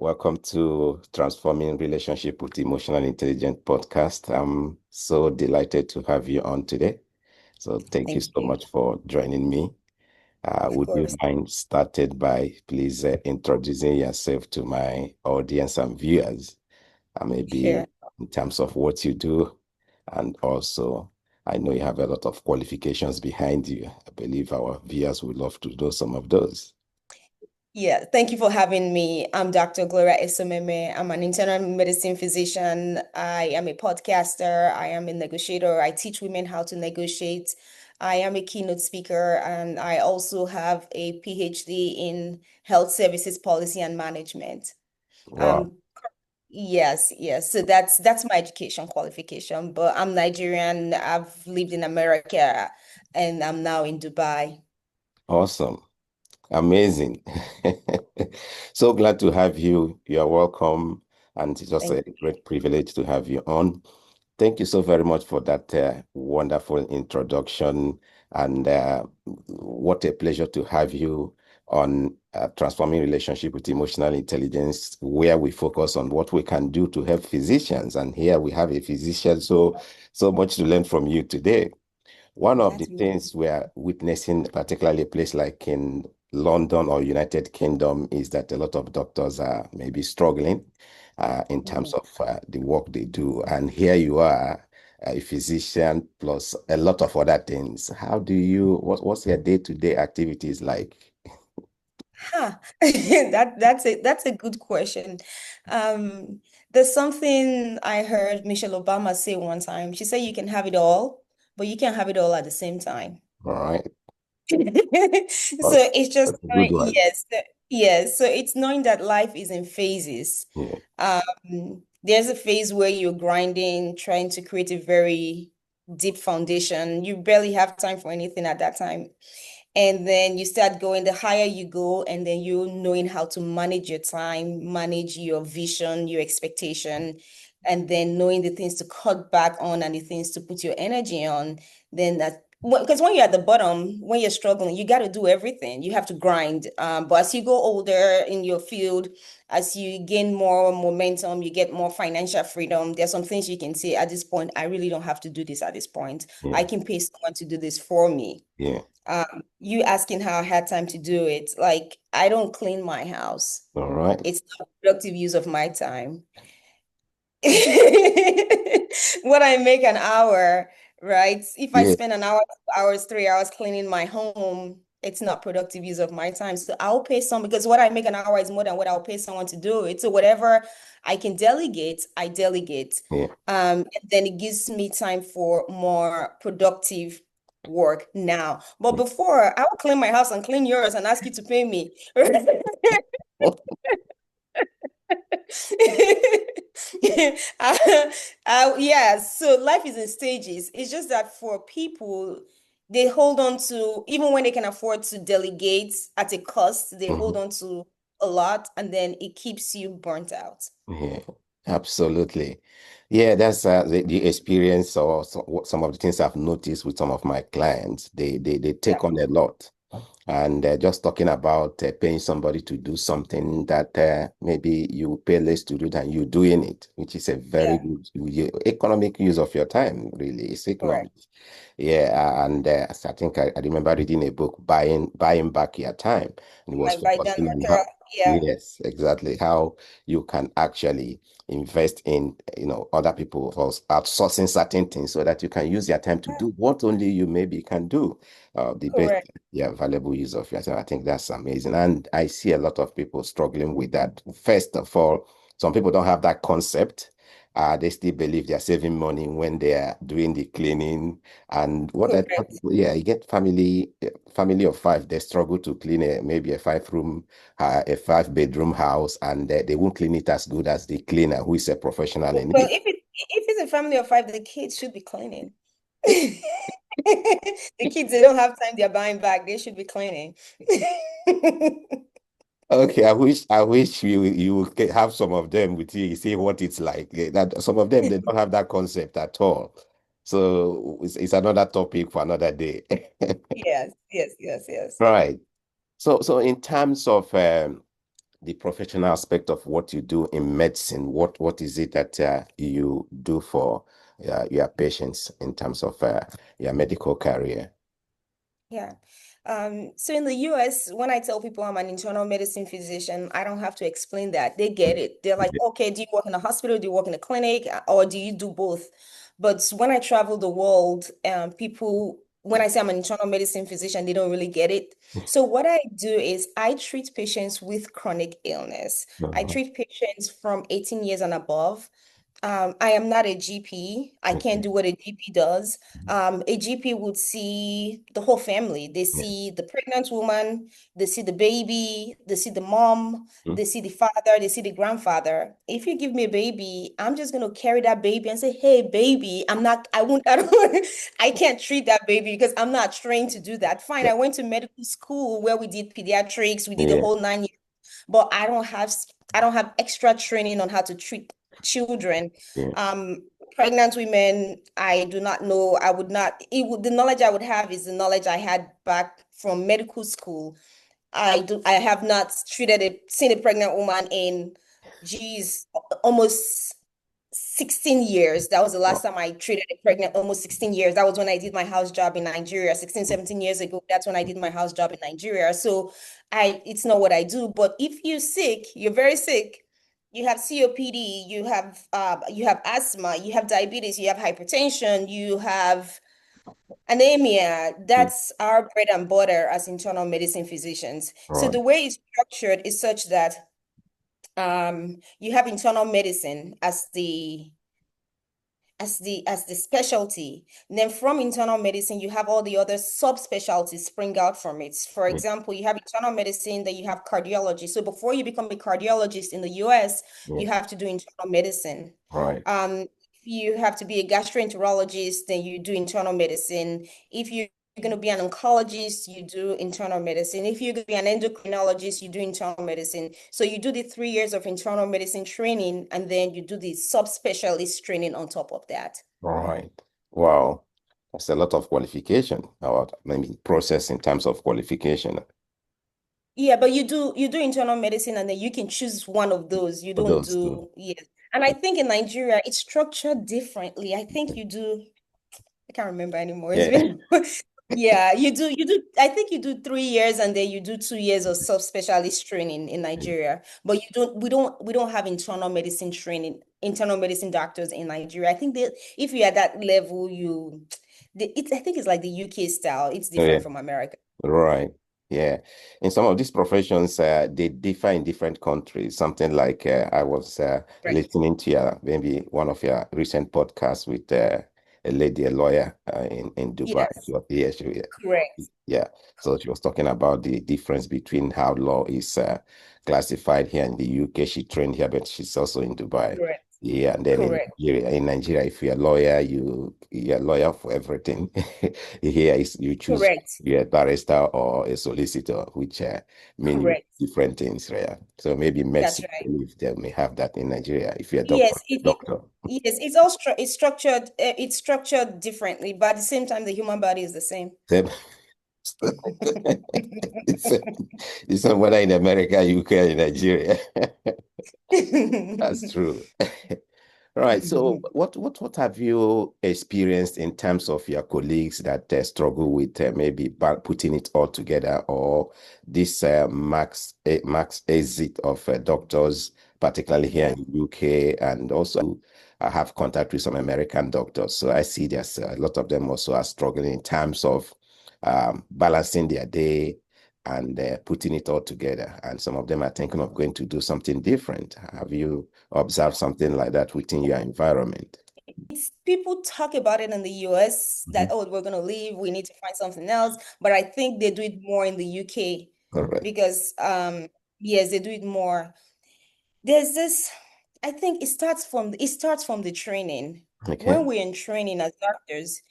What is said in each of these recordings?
Welcome to Transforming Relationship with Emotional Intelligence podcast. I'm so delighted to have you on today. So thank you Thank so you. much for joining me. Of Would you course. mind started by please introducing yourself to my audience and viewers, maybe Sure. in terms of what you do, and also I know you have a lot of qualifications behind you. I believe our viewers would love to know some of those. Yeah, thank you for having me. I'm Dr. Gloria Esoimeme. I'm an internal medicine physician. I am a podcaster. I am a negotiator. I teach women how to negotiate. I am a keynote speaker, and I also have a PhD in health services policy and management. Wow, Um, yes. So that's my education qualification, but I'm Nigerian. I've lived in America, and I'm now in Dubai. awesome. Amazing. So glad to have you. You are welcome. And it's just Thank a great privilege to have you on. Thank you so very much for that wonderful introduction. And what a pleasure to have you on Transforming Relationship with Emotional Intelligence, where we focus on what we can do to help physicians. And here we have a physician, so much to learn from you today. One of the That's things we are witnessing, particularly a place like in London or United Kingdom, is that a lot of doctors are maybe struggling in terms Mhm. of the work they do. And here you are, a physician plus a lot of other things. What's your day-to-day activities like? Huh. That's a good question. There's something I heard Michelle Obama say one time. She said you can have it all, but you can't have it all at the same time. All right. So That's, it's just that's a good knowing, one. yes. So it's knowing that life is in phases. Yeah. There's a phase where you're grinding, trying to create a very deep foundation. You barely have time for anything at that time. And then you start going, the higher you go, and then you knowing how to manage your time, manage your vision, your expectation, and then knowing the things to cut back on and the things to put your energy on. Then that, because when you're at the bottom, when you're struggling, you got to do everything. You have to grind. But as you go older in your field, as you gain more momentum, you get more financial freedom. There's some things you can say at this point, I really don't have to do this at this point. I Yeah. can pay someone to do this for me. Yeah. You asking how I had time to do it. Like, I don't clean my house. All right. It's not productive use of my time. What I make an hour, right? If I Yeah. spend an hour, 2 hours, 3 hours cleaning my home, it's not productive use of my time. So I'll pay some because what I make an hour is more than what I'll pay someone to do it. So whatever I can delegate, I delegate. Yeah. And then it gives me time for more productive work now. But before, I would clean my house and clean yours and ask you to pay me. Yeah, so life is in stages. It's just that for people, they hold on to, even when they can afford to delegate at a cost, they hold Mhm. on to a lot and then it keeps you burnt out. Yeah, absolutely. Yeah, that's the experience or some of the things I've noticed with some of my clients. They Yeah, take on a lot. And just talking about paying somebody to do something that maybe you pay less to do than you doing it, which is a very yeah, good economic use of your time, really. It's economic. correct. Yeah, and I think I remember reading a book, Buying Back Your Time, and it was Like by Dan focusing on Martera. how, Yeah, yes, exactly, how you can actually invest in, other people for outsourcing certain things so that you can use your time to yeah, do what only you maybe can do. The best, correct. yeah, valuable use of your time. I think that's amazing. And I see a lot of people struggling with that. First of all, some people don't have that concept. They still believe they're saving money when they are doing the cleaning. And what I tell Correct. people, yeah, you get family of five, they struggle to clean maybe a 5 bedroom house, and they won't clean it as good as the cleaner who is a professional in Well, it. if it's a family of five, the kids should be cleaning. The kids, they don't have time, they're buying back. They should be cleaning. Okay, I wish you could have some of them with you, see what it's like. That some of them they don't have that concept at all. So it's another topic for another day. Yes. Right. So in terms of the professional aspect of what you do in medicine. What is it that you do for your patients in terms of your medical career? Yeah. So in the US, when I tell people I'm an internal medicine physician, I don't have to explain that. They get it. They're like, okay, do you work in a hospital? Do you work in a clinic? Or do you do both? But when I travel the world, people, when I say I'm an internal medicine physician, they don't really get it. So what I do is I treat patients with chronic illness. I Mhm. treat patients from 18 years and above. I am not a GP. I can't Okay. do what a GP does. A GP would see the whole family. They Yeah. see the pregnant woman, they see the baby, they see the mom, Mm. they see the father, they see the grandfather. If you give me a baby, I'm just gonna carry that baby and say, "Hey, baby, I'm not. I won't. I don't. I can't treat that baby because I'm not trained to do that." Fine. Yeah. I went to medical school where we did pediatrics. We did the Yeah. whole 9 years, but I don't have extra training on how to treat children. Yeah. Um, Pregnant women, I do not know. I would not, the knowledge I would have is the knowledge I had back from medical school. I have not seen a pregnant woman in, geez, almost 16 years. That was the last Oh, time I treated a pregnant, almost 16 years. That was when I did my house job in Nigeria, 16, 17 years ago. That's when I did my house job in Nigeria. So it's not what I do. But if you're sick, you're very sick, you have COPD, you have asthma, you have diabetes, you have hypertension, you have anemia. mm. That's our bread and butter as internal medicine physicians. So Right. the way it's structured is such that you have internal medicine as the specialty. And then from internal medicine, you have all the other subspecialties spring out from it. For Yeah. example, you have internal medicine, then you have cardiology. So before you become a cardiologist in the US, Yeah. you have to do internal medicine. Right. If you have to be a gastroenterologist, then you do internal medicine. If you're going to be an oncologist, you do internal medicine. If you're going to be an endocrinologist, you do internal medicine. So you do the 3 years of internal medicine training, and then you do the subspecialist training on top of that. Right. Wow. That's a lot of qualification, or maybe process in terms of qualification Yeah, but you do internal medicine, and then you can choose one of those. You for don't those two. do, yes. And I think in Nigeria it's structured differently. I think you do, I can't remember anymore. It's Yeah. been yeah, you do I think you do 3 years, and then you do 2 years of subspecialist training in Nigeria. But we don't have internal medicine doctors in Nigeria. I think that if you're at that level, I think it's like the UK style. It's Yeah. different from America. Right. Yeah. In some of these professions, they differ in different countries. Something like I was Right. listening to maybe one of your recent podcasts with a lady, a lawyer in Dubai. Yes, She was, yeah, she, correct. yeah. So she was talking about the difference between how law is classified here in the UK. She trained here, but she's also in Dubai. Correct. Yeah, and then Correct. In Nigeria, if you're a lawyer, you're a lawyer for everything. Here is you choose Correct. you're a barrister or a solicitor, which mean Correct. different things, yeah. So maybe That's medicine, right. if they may have that in Nigeria. If you're a Yes, doctor. yes, it's all it's structured differently, but at the same time, the human body is the same. Same. It's, it's not whether in America, UK, in Nigeria. That's true. Right. So, what have you experienced in terms of your colleagues that struggle with maybe putting it all together, or this max exit of doctors, particularly here Yeah. in UK, and also I have contact with some American doctors. So I see there's a lot of them also are struggling in terms of balancing their day and putting it all together. And some of them are thinking of going to do something different. Have you observed something like that within your environment? It's people talk about it in the US that, Mhm. oh, we're gonna leave, we need to find something else. But I think they do it more in the UK Correct. because yes, they do it more. There's this, I think it starts from the training. Okay. When we're in training as doctors,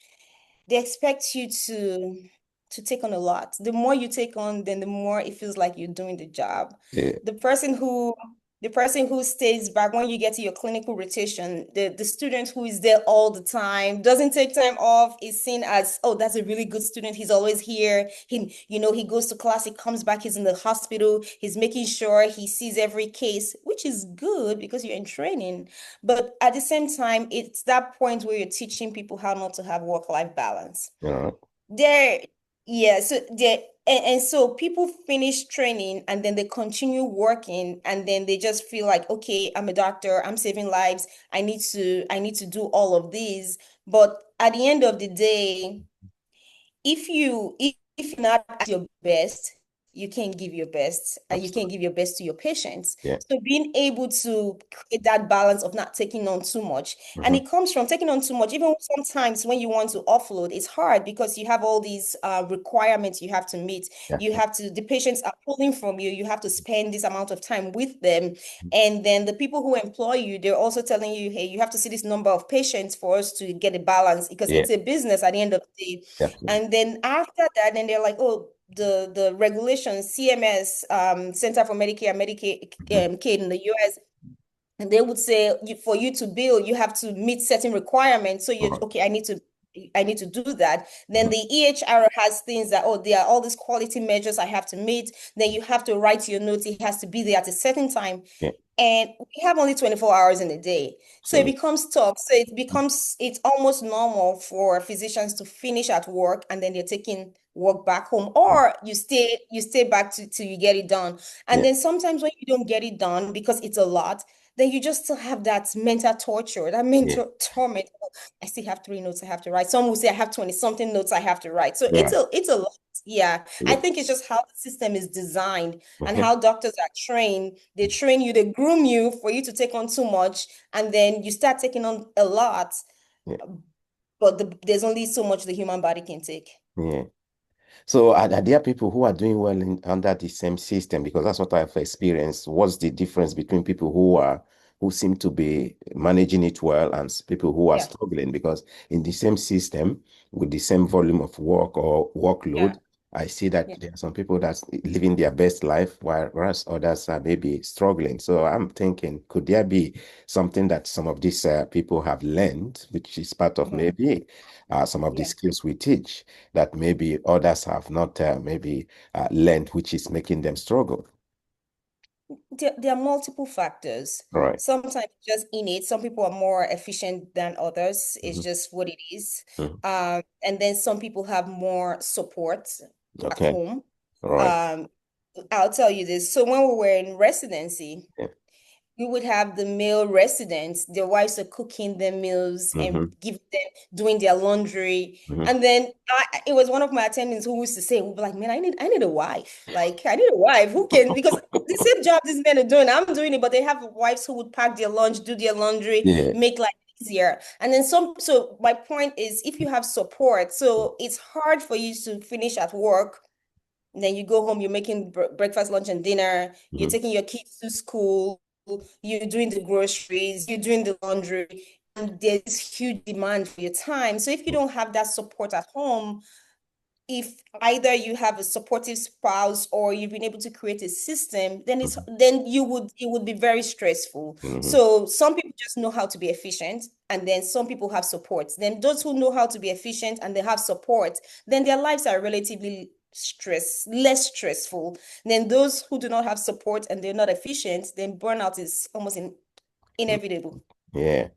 they expect you to take on a lot. The more you take on, then the more it feels like you're doing the job. Yeah. The person who The person who stays back when you get to your clinical rotation, the student who is there all the time, doesn't take time off, is seen as, oh, that's a really good student. He's always here. He goes to class, he comes back, he's in the hospital, he's making sure he sees every case, which is good because you're in training. But at the same time, it's that point where you're teaching people how not to have work-life balance. You know? There, yeah, so there, and so people finish training and then they continue working and then they just feel like, okay, I'm a doctor, I'm saving lives, I need to do all of these. But at the end of the day, if you're not at your best, you can't give your best, and you can't Absolutely. give your best to your patients. Yeah. So being able to create that balance of not taking on too much, and Hmm. it comes from taking on too much. Even sometimes when you want to offload, it's hard because you have all these requirements you have to meet. Yeah. The patients are pulling from you. You have to spend this amount of time with them, and then the people who employ you, they're also telling you, hey, you have to see this number of patients for us to get a balance because Yeah. it's a business at the end of the day. Absolutely. And then after that, then they're like, oh, the regulations, CMS, Center for Medicare and Medicaid Hmm. Kid in the US, and they would say for you to bill, you have to meet certain requirements. So you're Uh-huh. okay, I need to do that. Then Mhm. the EHR has things that, oh, there are all these quality measures I have to meet. Then you have to write your notes. It has to be there at a certain time. Yeah. And we have only 24 hours in a day. So it Absolutely. becomes tough. So it's almost normal for physicians to finish at work and then they're taking work back home, or you stay back till you get it done. And Yeah. then sometimes when you don't get it done because it's a lot, then you just still have that mental torture, that Yeah. mental torment. Oh, I still have 3 notes I have to write. Some will say I have 20 something notes I have to write. So it's Yeah. a lot. Yeah. I Absolutely. think it's just how the system is designed and Mhm. how doctors are trained. They train you, they groom you for you to take on too much, and then you start taking on a lot, Yeah. but there's only so much the human body can take. Yeah. So are there people who are doing well under the same system? Because that's what I've experienced. What's the difference between people who seem to be managing it well and people who are Yeah, struggling? Because in the same system, with the same volume of work or yeah, workload, I see that yeah, there are some people that's living their best life, whereas others are maybe struggling. So I'm thinking, could there be something that some of these people have learned, which is part of mhm, maybe some of the yeah. skills we teach? That maybe others have not maybe learned, which is making them struggle. There are multiple factors. Right. Sometimes just innate. Some people are more efficient than others. It's Hmm. just what it is. Hmm. And then some people have more support at Okay. home. Right. Um, I'll tell you this. So when we were in residency, Yeah. we would have the male residents, their wives are cooking their meals and Hmm. give them doing their laundry. Hmm. And then it was one of my attendants who used to say, we'd be like, man, I need a wife. Like, I need a wife who can, because the same job these men are doing, I'm doing it, but they have wives who would pack their lunch, do their laundry, Yeah. make life easier. And then so my point is, if you have support, so it's hard for you to finish at work, then you go home, you're making breakfast, lunch, and dinner. You're Hmm. taking your kids to school. You're doing the groceries. You're doing the laundry. And there's this huge demand for your time. So if you don't have that support at home, if either you have a supportive spouse or you've been able to create a system, then it's Hmm. then it would be very stressful. Hmm. So some people just know how to be efficient, and then some people have support. Then those who know how to be efficient and they have support, then their lives are relatively less stressful. Then those who do not have support and they're not efficient, then burnout is almost inevitable. Yeah.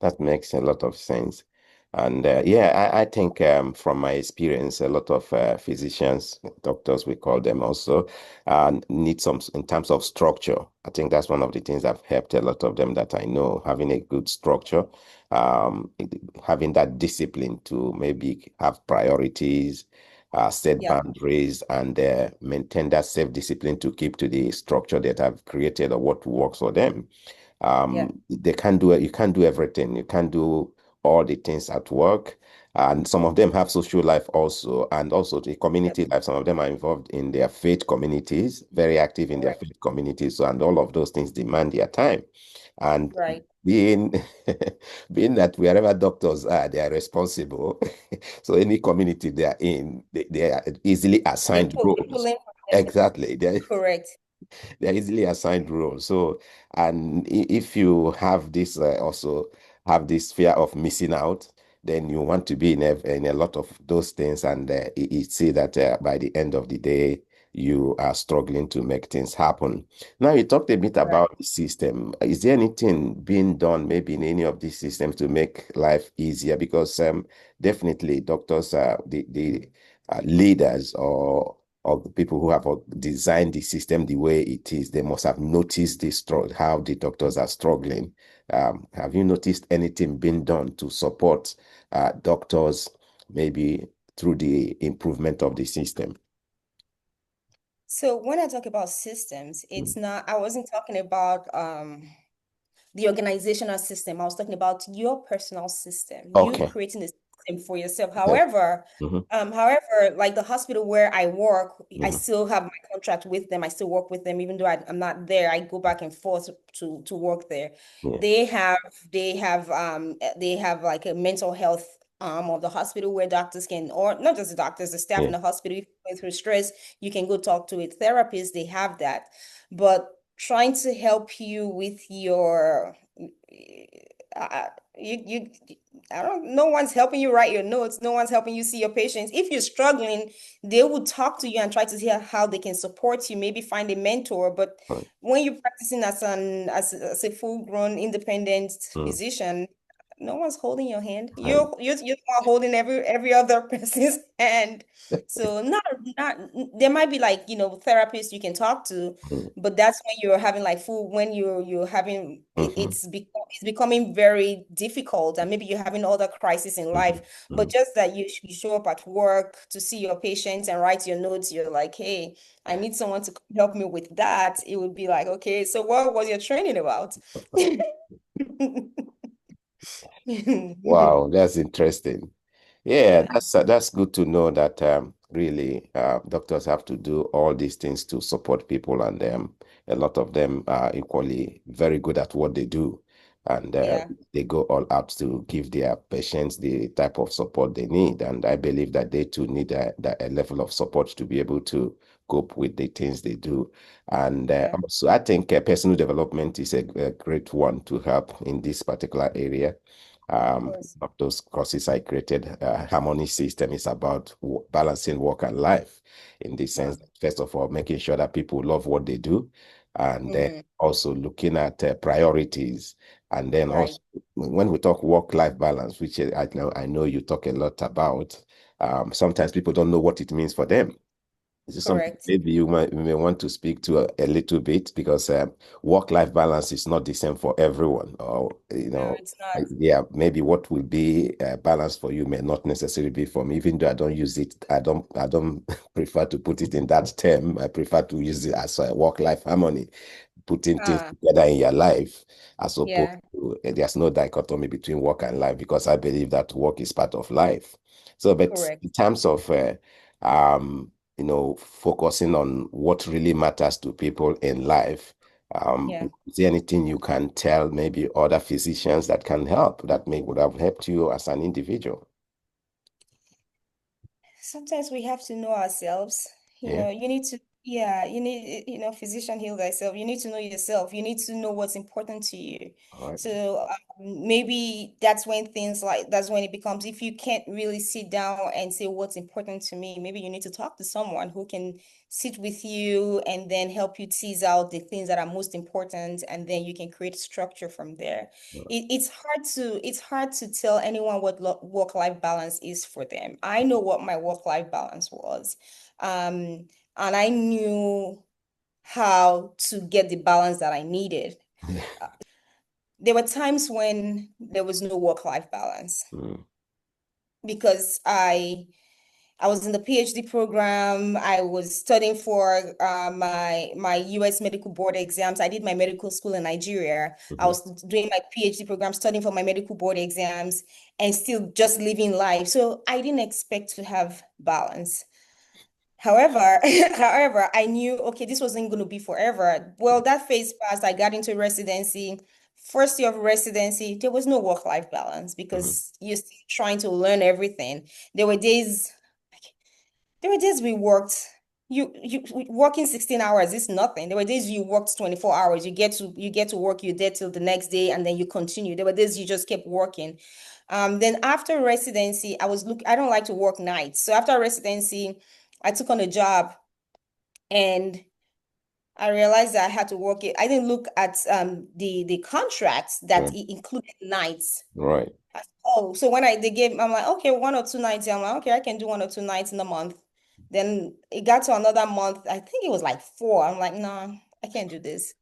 That makes a lot of sense. And yeah, I think from my experience, a lot of physicians, doctors, we call them also, need some, in terms of structure. I think that's one of the things that have helped a lot of them that I know, having a good structure, having that discipline to maybe have priorities, set Yeah, boundaries, and maintain that self-discipline to keep to the structure that I've created or what works for them. yeah, They can't do it. You can't do everything. You can't do all the things at work. And some of them have social life also, and also the yeah. community life. Some of them are involved in their faith communities, very active in their Correct. faith communities. So, and all of those things demand their time. And Right. being being that wherever doctors are, they are responsible. So any community they are in, they are easily They assigned pull roles. in from them. Exactly. Correct. They're easily assigned roles. So, and if you have this also have this fear of missing out, then you want to be in a lot of those things, and you see that by the end of the day, you are struggling to make things happen. Now, you talked a bit Right. about the system. Is there anything being done maybe in any of these systems to make life easier? Because definitely doctors are the leaders or the people who have designed the system the way it is, they must have noticed how the doctors are struggling. Have you noticed anything being done to support doctors, maybe through the improvement of the system? So when I talk about systems, Mm. it's not, I wasn't talking about the organizational system. I was talking about your personal system, you Okay. creating a system for yourself. Yeah. However, like the hospital where I work, I Hmm. still have my contract with them. I still work with them, even though I'm not there. I go back and forth to work there. Yeah. They have they have like a mental health of the hospital where doctors can, or not just the doctors, the staff in Yeah. the hospital, if you're going through stress, you can go talk to a therapist. They have that. But trying to help you with your uh, you I don't, no one's helping you write your notes, no one's helping you see your patients. If you're struggling, they will talk to you and try to see how they can support you, maybe find a mentor. But Right. when you're practicing as a full-grown independent Mm. physician, no one's holding your hand. Right. You're the one holding every other person's hand. So not there might be like, therapists you can talk to, Mm. but that's when you're having like full when you're having Mhm. it's becoming very difficult, and maybe you're having other crises in Mhm. life, but Mhm. just that you show up at work to see your patients and write your notes, you're like, hey, I need someone to help me with that. It would be like, okay, so what was your training about? Wow, that's interesting. Yeah, Yeah, that's good to know that really doctors have to do all these things to support people, and a lot of them are equally very good at what they do, and yeah, they go all out to give their patients the type of support they need. And I believe that they too need a level of support to be able to cope with the things they do. And yeah, also, I think personal development is a great one to help in this particular area. of um, course. of those courses I created, Harmony System is about balancing work and life in the sense Wow. that, first of all, making sure that people love what they do, and then Hmm. also looking at priorities. And then Right. also, when we talk work-life balance, which I know you talk a lot about, sometimes people don't know what it means for them. This is something Correct. maybe you may want to speak to a little bit, because work-life balance is not the same for everyone. Or, No, it's not. yeah, maybe what will be balanced for you may not necessarily be for me. Even though I don't use it, I don't prefer to put it in that term. I prefer to use it as a work-life harmony, putting things Ah, together in your life, as opposed yeah, to there's no dichotomy between work and life, because I believe that work is part of life. So, but correct. in terms of um, focusing on what really matters to people in life, Yeah. is there anything you can tell maybe other physicians that can help, that may would have helped you as an individual? Sometimes we have to know ourselves. Yeah. You need to, yeah, you need, physician heal thyself. You need to know yourself. You need to know what's important to you. All right. So maybe that's when it becomes, if you can't really sit down and say what's important to me, maybe you need to talk to someone who can sit with you and then help you tease out the things that are most important, and then you can create structure from there. It's hard to tell anyone what work-life balance is for them. I know what my work-life balance was. And I knew how to get the balance that I needed. There were times when there was no work-life balance Mm. because I was in the PhD program. I was studying for my US medical board exams. I did my medical school in Nigeria. I Mhm. was doing my PhD program, studying for my medical board exams, and still just living life. So I didn't expect to have balance. However, however, I knew, okay, this wasn't going to be forever. Well, that phase passed. I got into residency. First year of residency, there was no work-life balance Mhm. because you're still trying to learn everything. There were days there were days we worked, you working 16 hours is nothing. There were days you worked 24 hours. You get to work, you're there till the next day, and then you continue. There were days you just kept working. Then after residency, I don't like to work nights. So after residency, I took on a job and I realized that I had to work it. I didn't look at the contracts that Mm. it included nights. Right. Oh, so when I'm like, okay, 1 or 2 nights. I'm like, okay, I can do 1 or 2 nights in a month. Then it got to another month. I think it was like four. I'm like, no, I can't do this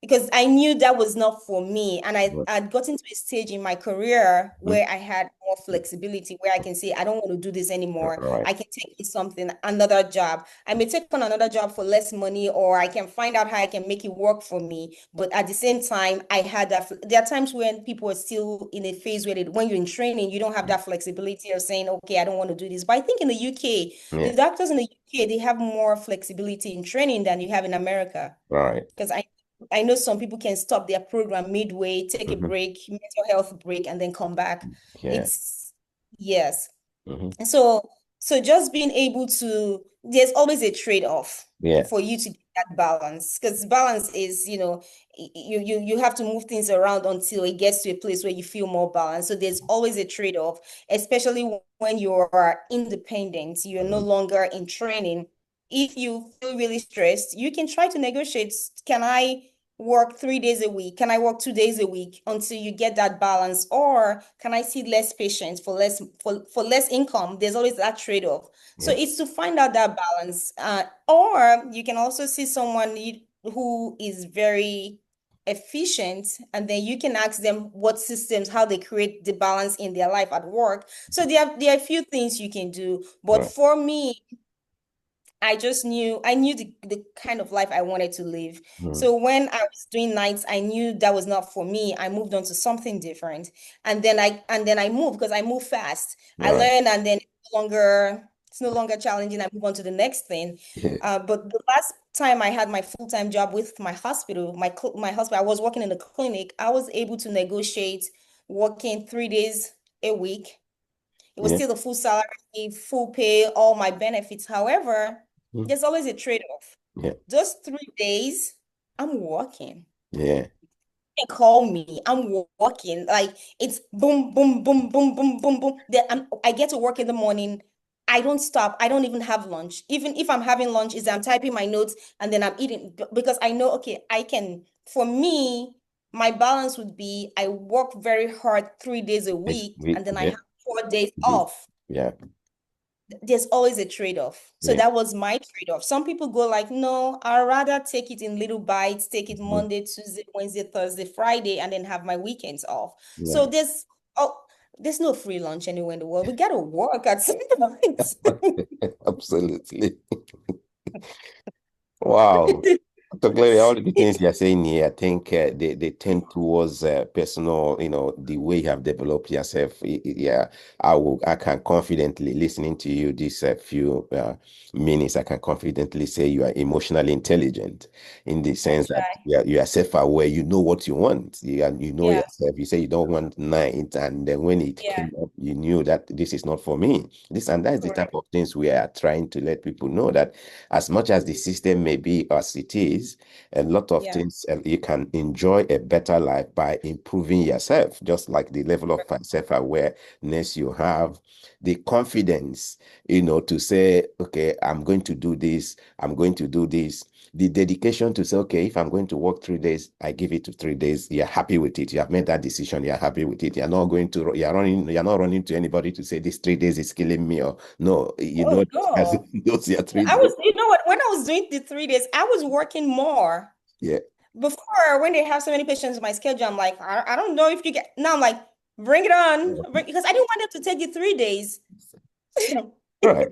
because I knew that was not for me. And Right. I'd gotten to a stage in my career Mm. where I had more flexibility, where I can say, I don't want to do this anymore. Right. I can take something, another job. I may take on another job for less money, or I can find out how I can make it work for me. But at the same time, I had that. There are times when people are still in a phase where when you're in training, you don't have that flexibility of saying, okay, I don't want to do this. But I think in the UK, the Yeah. doctors in the UK, they have more flexibility in training than you have in America. Right. Because I know some people can stop their program midway, take a Hmm. break, mental health break, and then come back. Yeah. It's yes. Hmm. And so just being able to, there's always a trade-off Yeah. for you to get that balance. Because balance is, you have to move things around until it gets to a place where you feel more balanced. So there's always a trade-off, especially when you are independent, you're no Hmm. longer in training. If you feel really stressed, you can try to negotiate. Can I work 3 days a week? Can I work 2 days a week until you get that balance? Or can I see less patients for less income? There's always that trade-off. So Yeah. it's to find out that balance. Or you can also see someone who is very efficient, and then you can ask them what systems, how they create the balance in their life at work. So there are a few things you can do. But Right. for me, I knew the kind of life I wanted to live. Mm. So when I was doing nights, I knew that was not for me. I moved on to something different. And then I moved because I move fast. I Right. learn, and then it's no longer challenging. I move on to the next thing. Yeah. But the last time I had my full-time job with my hospital, my hospital, I was working in the clinic. I was able to negotiate working 3 days a week. It was Yeah. still the full salary, full pay, all my benefits. However, Mm. there's always a trade-off. Yeah. Those 3 days, I'm working. Yeah. You can call me. I'm working. Like it's boom, boom, boom, boom, boom, boom, boom. Then I get to work in the morning. I don't stop. I don't even have lunch. Even if I'm having lunch, is I'm typing my notes and then I'm eating because I know, okay, I can, for me, my balance would be I work very hard 3 days a It's week we. and then I Yeah. have 4 days The- off. Yeah. There's always a trade-off. So Yeah. that was my trade-off. Some people go like, no, I'd rather take it in little bites, take it Mhm. Monday, Tuesday, Wednesday, Thursday, Friday, and then have my weekends off. So Yeah. there's no free lunch anywhere in the world. We gotta work at some point. Absolutely. Wow. Dr. Gloria, all the things you're saying here, I think they tend towards personal, the way you have developed yourself. Yeah, I can confidently, listening to you these few minutes, I can confidently say you are emotionally intelligent in the I sense that try. you are self-aware, you know what you want. You know Yeah, yourself. You say you don't want night, and then when it yeah, came up, you knew that this is not for me. That's the type correct. of things we are trying to let people know that as much as the system may be as it is, a lot of Yeah, things you can enjoy a better life by improving yourself, just like the level of self-awareness you have, the confidence, to say, okay, I'm going to do this, I'm going to do this. The dedication to say, okay, if I'm going to work 3 days, I give it to 3 days. You're happy with it. You have made that decision. You're happy with it. You're not running to anybody to say this 3 days is killing me, or no, Oh no. those are three I days. was, you know what, when I was doing the 3 days, I was working more. Yeah. Before, when they have so many patients in my schedule, I'm like, I don't know if you get, now I'm like, bring it on. Because I didn't want them to take you 3 days. Right.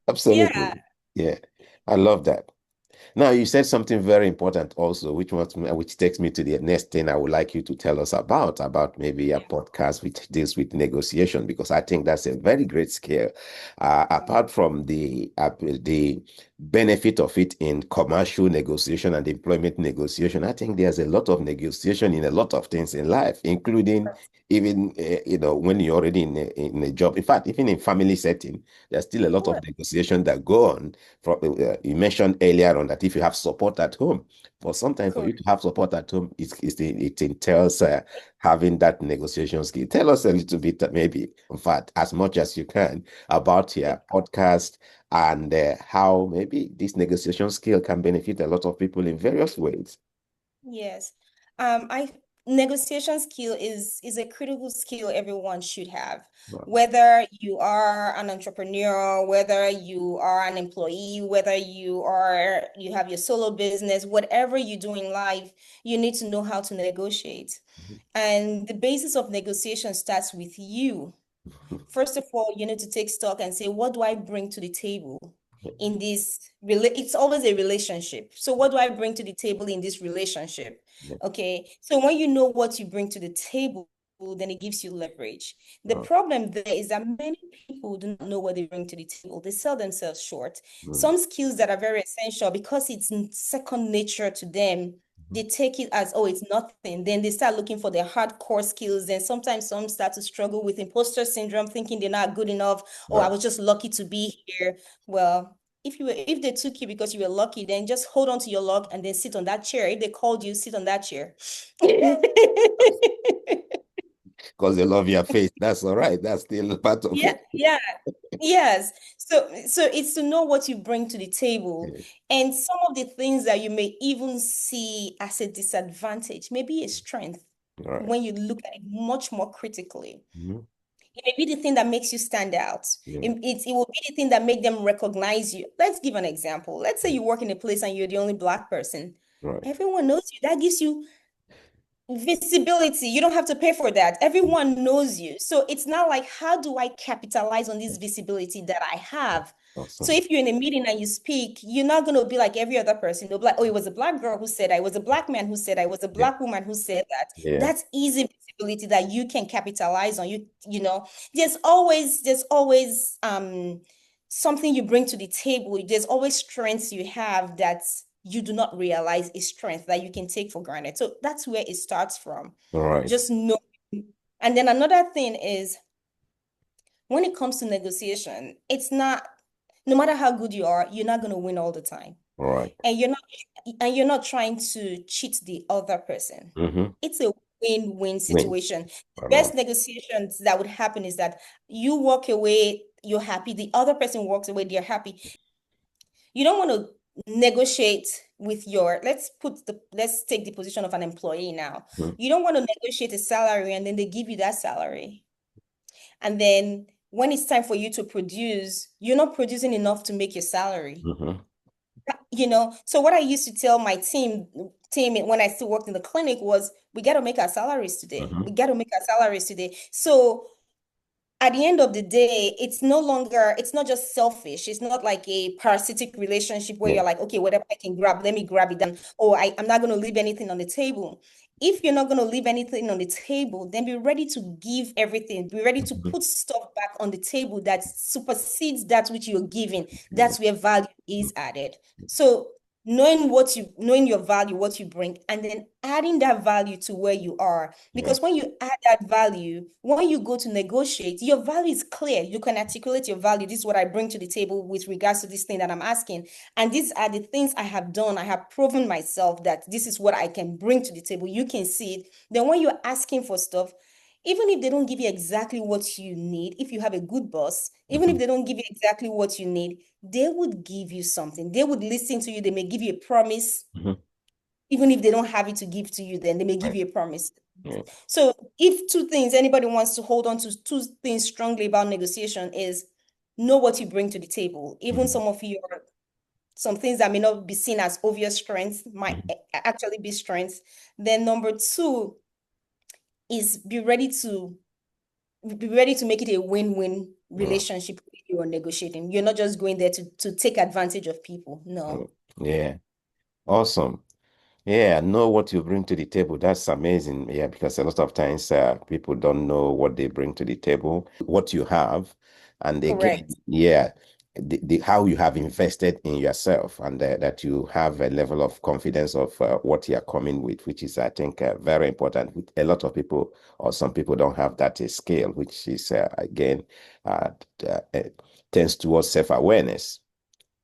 Absolutely. Yeah. Yeah. I love that. Now, you said something very important also, which takes me to the next thing I would like you to tell us about maybe a podcast which deals with negotiation, because I think that's a very great skill. Apart from the benefit of it in commercial negotiation and employment negotiation, I think there's a lot of negotiation in a lot of things in life, including even when you're already in a job. In fact, even in family setting, there's still a lot of Sure. negotiation that go on. You mentioned earlier on that if you have support at home, but sometimes for you Correct. to have support at home, it entails having that negotiation skill. Tell us a little bit, maybe, in fact, as much as you can, about your podcast and how maybe this negotiation skill can benefit a lot of people in various ways. Yes. I Negotiation skill is a critical skill everyone should have. Right. Whether you are an entrepreneur, whether you are an employee, whether you have your solo business, whatever you do in life, you need to know how to negotiate. Mhm. And the basis of negotiation starts with you. First of all, you need to take stock and say, what do I bring to the table in this it's always a relationship. So what do I bring to the table in this relationship? Yeah. Okay. So when you know what you bring to the table, then it gives you leverage. The Right. problem there is that many people do not know what they bring to the table. They sell themselves short. Mm. Some skills that are very essential because it's second nature to them, Mhm. they take it as, oh, it's nothing. Then they start looking for their hardcore skills. Then sometimes some start to struggle with imposter syndrome, thinking they're not good enough. Oh, I Right. was just lucky to be here. Well, if they took you because you were lucky, then just hold on to your luck and then sit on that chair. If they called you, sit on that chair. Because they love your face. That's all right. That's still part of Yeah, it. yeah. Yes. So it's to know what you bring to the table. Yeah. And some of the things that you may even see as a disadvantage, maybe a strength Right. when you look at it much more critically. Mhm. It may be the thing that makes you stand out. Yeah. It will be the thing that make them recognize you. Let's give an example. Let's say you work in a place and you're the only Black person. Right. Everyone knows you. That gives you visibility. You don't have to pay for that. Everyone knows you. So it's not like, how do I capitalize on this visibility that I have? So Awesome. if you're in a meeting and you speak, you're not going to be like every other person. You'll be like, oh, it was a Black girl who said, I was a Black man who said, I was a Yeah. Black woman who said that. Yeah. That's easy visibility that you can capitalize on. There's always something you bring to the table. There's always strengths you have that you do not realize is strength that you can take for granted. So that's where it starts from. All right. Just know. And then another thing is when it comes to negotiation, it's not, no matter how good you are, you're not going to win all the time. All right. And you're not trying to cheat the other person. Mm-hmm. It's a win-win Win. situation. The All right. best negotiations that would happen is that you walk away, you're happy, the other person walks away, they're happy. You don't want to negotiate with let's take the position of an employee now. Mm-hmm. You don't want to negotiate a salary and then they give you that salary. And then when it's time for you to produce, you're not producing enough to make your salary. Mm-hmm. So what I used to tell my team when I still worked in the clinic was, we got to make our salaries today. Mm-hmm. We got to make our salaries today. So at the end of the day, it's not just selfish. It's not like a parasitic relationship where Yeah. you're like, okay, whatever I can grab, let me grab it down. Or I'm not going to leave anything on the table. If you're not going to leave anything on the table, then be ready to give everything. Be ready to Mm-hmm. put stuff back on the table that supersedes that which you're giving. Yeah. That's where value is added. So knowing your value, what you bring, and then adding that value to where you are. Yeah. Because when you add that value, when you go to negotiate, your value is clear. You can articulate your value. This is what I bring to the table with regards to this thing that I'm asking. And these are the things I have done. I have proven myself that this is what I can bring to the table. You can see it. Then when you're asking for stuff, even if they don't give you exactly what you need, if you have a good boss, even Mm-hmm. if they don't give you exactly what you need, they would give you something. They would listen to you. They may give you a promise. Mm-hmm. Even if they don't have it to give to you, then they may give Right. you a promise. Yeah. So if anybody wants to hold on to two things strongly about negotiation is know what you bring to the table. Even Mm-hmm. some things that may not be seen as obvious strengths might Mm-hmm. actually be strengths. Then number two is be ready to make it a win-win Right. relationship when you are negotiating. You're not just going there to take advantage of people. Mm. No. Yeah. Awesome. Yeah, know what you bring to the table. That's amazing. Yeah, because a lot of times people don't know what they bring to the table, what you have. And again, Correct. yeah, how you have invested in yourself and that you have a level of confidence of what you're coming with, which is, I think, very important. A lot of people or some people don't have that scale, which is, again, uh, uh, tends towards self-awareness.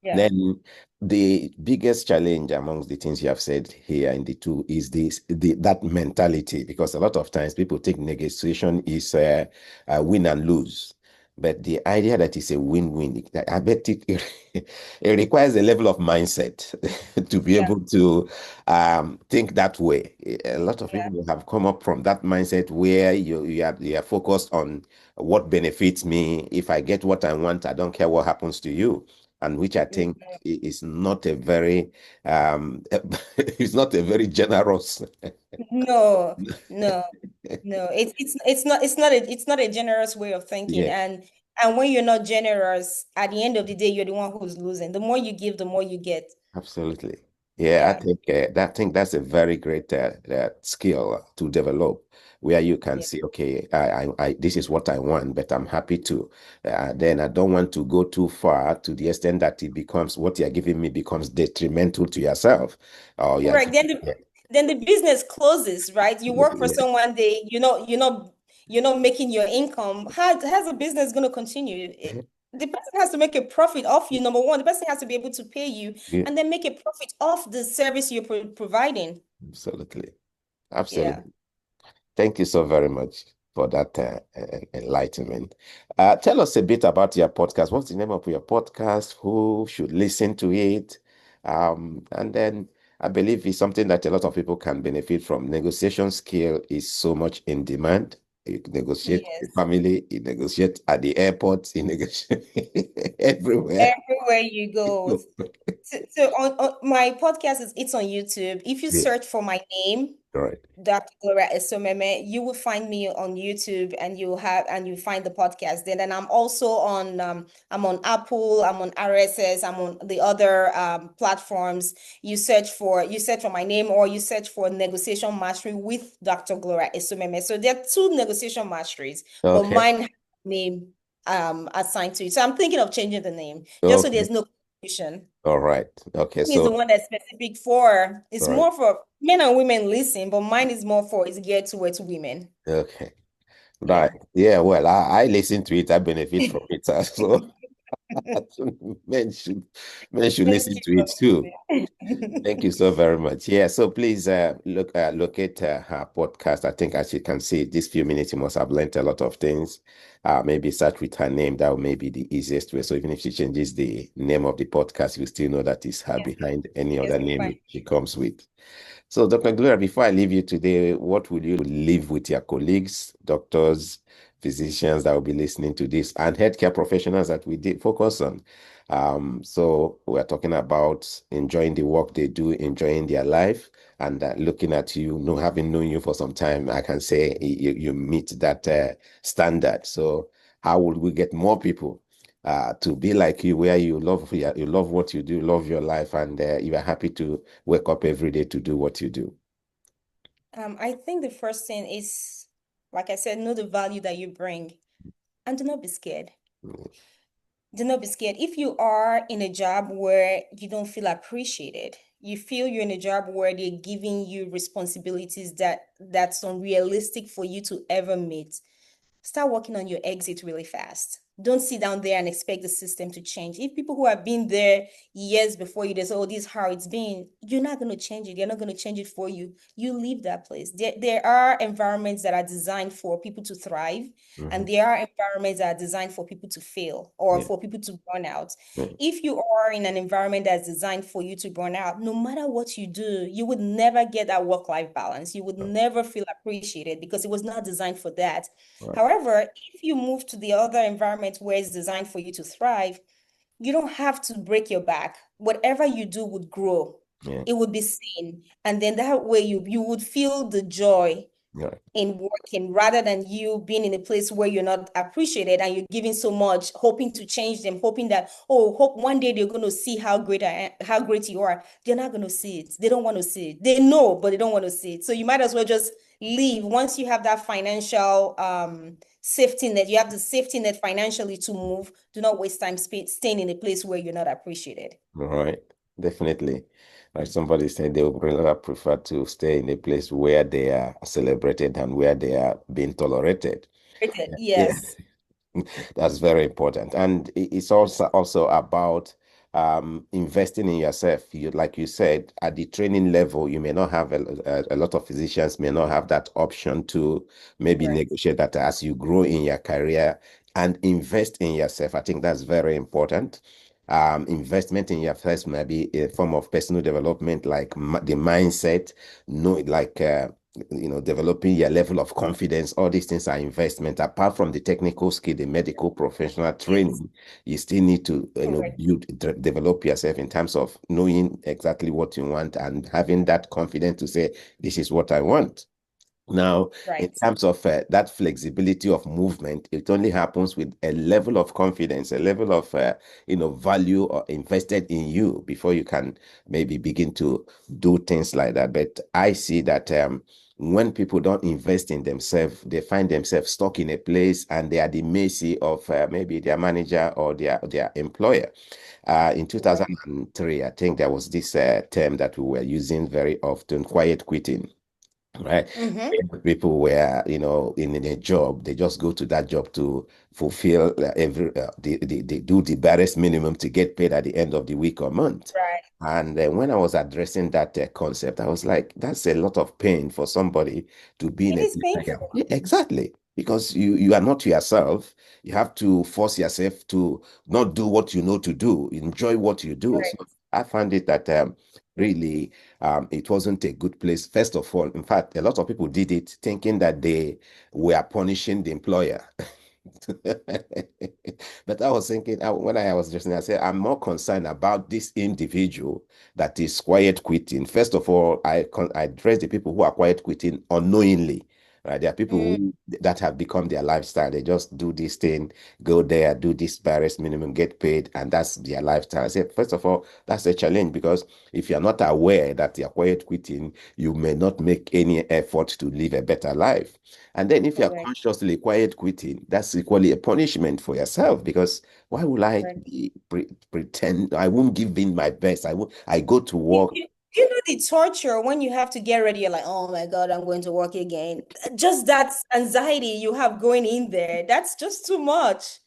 Yeah. Then the biggest challenge amongst the things you have said here in the two is that mentality, because a lot of times people think negotiation is a win and lose. But the idea that it's a win-win, I bet it requires a level of mindset to be Yeah. able to think that way. A lot of Yeah. people have come up from that mindset where you are focused on what benefits me. If I get what I want, I don't care what happens to you, and which I think is not a very it's not a very generous. No, no, no. It's not a generous way of thinking. Yeah, And when you're not generous, at the end of the day, you're the one who's losing. The more you give, the more you get. absolutely. Yeah, I Yeah. think that's a very great skill to develop, where you can Yeah. see, okay, this is what I want, but I'm happy to. Then I don't want to go too far to the extent that it becomes what you're giving me becomes detrimental to yourself. Oh, yeah, Correct. Then the business closes, right? You work for yeah, someone, you're not making your income. How's the business going to continue? The person has to make a profit off you. Number one, the person has to be able to pay you yeah, and then make a profit off the service you're providing. absolutely, Yeah. absolutely. Thank you so very much for that enlightenment. Tell us a bit about your podcast. What's the name of your podcast? Who should listen to it? And then I believe it's something that a lot of people can benefit from. Negotiation skill is so much in demand. You negotiate with Yes. family, you negotiate at the airport, you negotiate everywhere. Everywhere you go. So on my podcast it's on YouTube. If you Yeah, search for my name, correct. Dr. Gloria Esoimeme, you will find me on YouTube and you find the podcast. Then I'm also I'm on Apple, I'm on RSS, I'm on the other platforms. You search for my name or you search for negotiation mastery with Dr. Gloria Esoimeme. So there are two negotiation masteries, but Okay. mine has a name assigned to it. So I'm thinking of changing the name just so Okay. there's no confusion. All right. Okay. Is the So, one that's specific for, it's all right. more for men and women listen, but mine is more for, it's geared towards women. Okay. Right. Yeah. Yeah, well, I listen to it, I benefit from it. So men should men should Thank listen you to it too. for Thank you listening. so very much. Yeah, so please locate her podcast. I think as you can see, this few minutes you must have learned a lot of things. Maybe start with her name. That may be the easiest way. So even if she changes the name of the podcast, you still know that it's her Yes, behind any yes, other you're name fine. she comes with. So, Dr. Gloria, before I leave you today, what will you leave with your colleagues, doctors, physicians that will be listening to this, and healthcare professionals that we did focus on? So, we're talking about enjoying the work they do, enjoying their life, and looking at you, having known you for some time, I can say you meet that standard. So, how would we get more people? To be like you, where you love what you do, love your life, and you are happy to wake up every day to do what you do. I think the first thing is, like I said, know the value that you bring and do not be scared. Mm. Do not be scared. If you are in a job where you don't feel appreciated, you feel you're in a job where they're giving you responsibilities that's unrealistic for you to ever meet, start working on your exit really fast. Don't sit down there and expect the system to change. If people who have been there years before you, they say, oh, this is how it's been, you're not going to change it. They're not going to change it for you. You leave that place. There are environments that are designed for people to thrive, Mhm. and there are environments that are designed for people to fail or Yeah, for people to burn out. yeah, If you are in an environment that's designed for you to burn out, no matter what you do, you would never get that work-life balance. You would right, never feel appreciated because it was not designed for that. right, However, if you move to the other environment where it's designed for you to thrive, you don't have to break your back. Whatever you do would grow. yeah, It would be seen. And then that way you would feel the joy Right. in working rather than you being in a place where you're not appreciated and you're giving so much, hoping to change them, hoping that, oh, hope one day they're going to see how great how great you are. They're not going to see it. They don't want to see it. They know, but they don't want to see it. So you might as well just leave once you have that financial safety net. You have the safety net financially to move. Do not waste time staying in a place where you're not appreciated. Right. Definitely. Like somebody said, they would rather prefer to stay in a place where they are celebrated and where they are being tolerated. Yeah. Yes. That's very important. And it's also about investing in yourself. You, like you said, at the training level, you may not have a lot of physicians may not have that option to maybe Right. negotiate that as you grow in your career and invest in yourself. I think that's very important. Investment in yourself may be a form of personal development, like the mindset, know, like developing your level of confidence. All these things are investment. Apart from the technical skill, the medical professional Yes. training, you still need to, Correct. develop yourself in terms of knowing exactly what you want and having that confidence to say, this is what I want. Now, in Right. terms of that flexibility of movement, it only happens with a level of confidence, a level of value or invested in you before you can maybe begin to do things like that. But I see that when people don't invest in themselves, they find themselves stuck in a place and they are the mercy of maybe their manager or their employer. In Right. 2003, I think there was this term that we were using very often, quiet quitting, right? Mm-hmm. People were, in a job, they just go to that job to fulfill they do the barest minimum to get paid at the end of the week or month. Right. And when I was addressing that concept, I was like, that's a lot of pain for somebody to be in It a is place like that. painful. Yeah, exactly. Because you are not yourself. You have to force yourself to not do what you know to do, enjoy what you do. Right. So I found it that really it wasn't a good place. First of all, in fact, a lot of people did it thinking that they were punishing the employer. But I was thinking, when I was listening, I said, I'm more concerned about this individual that is quiet quitting. First of all, I address the people who are quiet quitting unknowingly. Right? There are people Mm, that have become their lifestyle. They just do this thing, go there, do this barest minimum, get paid, and that's their lifestyle. I said, first of all, that's a challenge because if you're not aware that you're quiet quitting, you may not make any effort to live a better life. And then if you're correct. consciously quiet quitting, that's equally a punishment for yourself because why would I Correct. pretend I won't give in my best? I go to work. You know the torture when you have to get ready, you're like, oh my God, I'm going to work again. Just that anxiety you have going in there, that's just too much.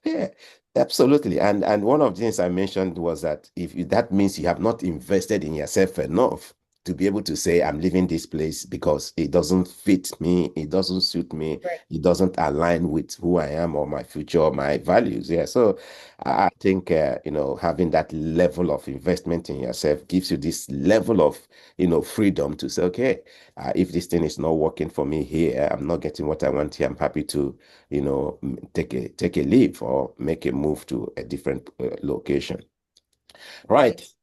Yeah, absolutely. And one of the things I mentioned was that that means you have not invested in yourself enough to be able to say, I'm leaving this place because it doesn't fit me, it doesn't suit me, Right. it doesn't align with who I am or my future or my values. Yeah. So I think having that level of investment in yourself gives you this level of freedom to say, okay, if this thing is not working for me here, I'm not getting what I want here, I'm happy to take a leave or make a move to a different location. Right. Right.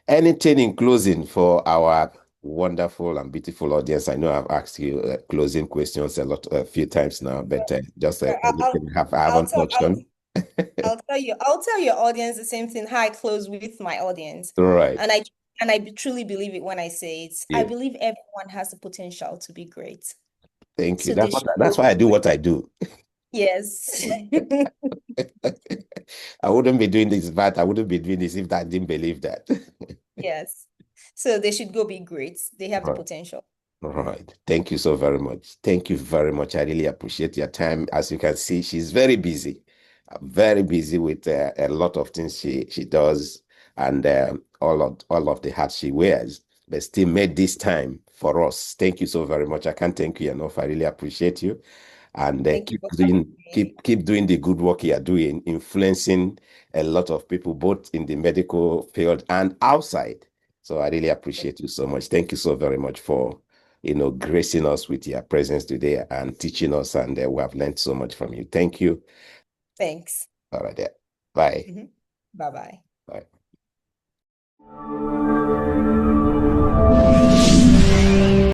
Anything in closing for our wonderful and beautiful audience? I know I've asked you closing questions a few times now, but just Right. anything I I'll haven't tell touched on. I'll tell your audience the same thing. How I close with my audience, Right. and I truly believe it when I say it. I Yeah. believe everyone has the potential to be great, Thank you. so they should go That's why I do for it. what I do. Yes. I wouldn't be doing this, but I wouldn't be doing this if I didn't believe that. Yes. So they should go be great. They have the Right. potential. All right. Thank you so very much. Thank you very much. I really appreciate your time. As you can see, she's very busy with a lot of things she does and all of the hats she wears, but still made this time for us. Thank you so very much. I can't thank you enough. I really appreciate you, and Thank you for having me. keep doing the good work you are doing, influencing a lot of people both in the medical field and outside. So I really appreciate you so much. Thank you so very much for gracing us with your presence today and teaching us, and we have learned so much from you. Thank you. Thanks. All right, there. Bye. Mhm. Bye-bye. Bye.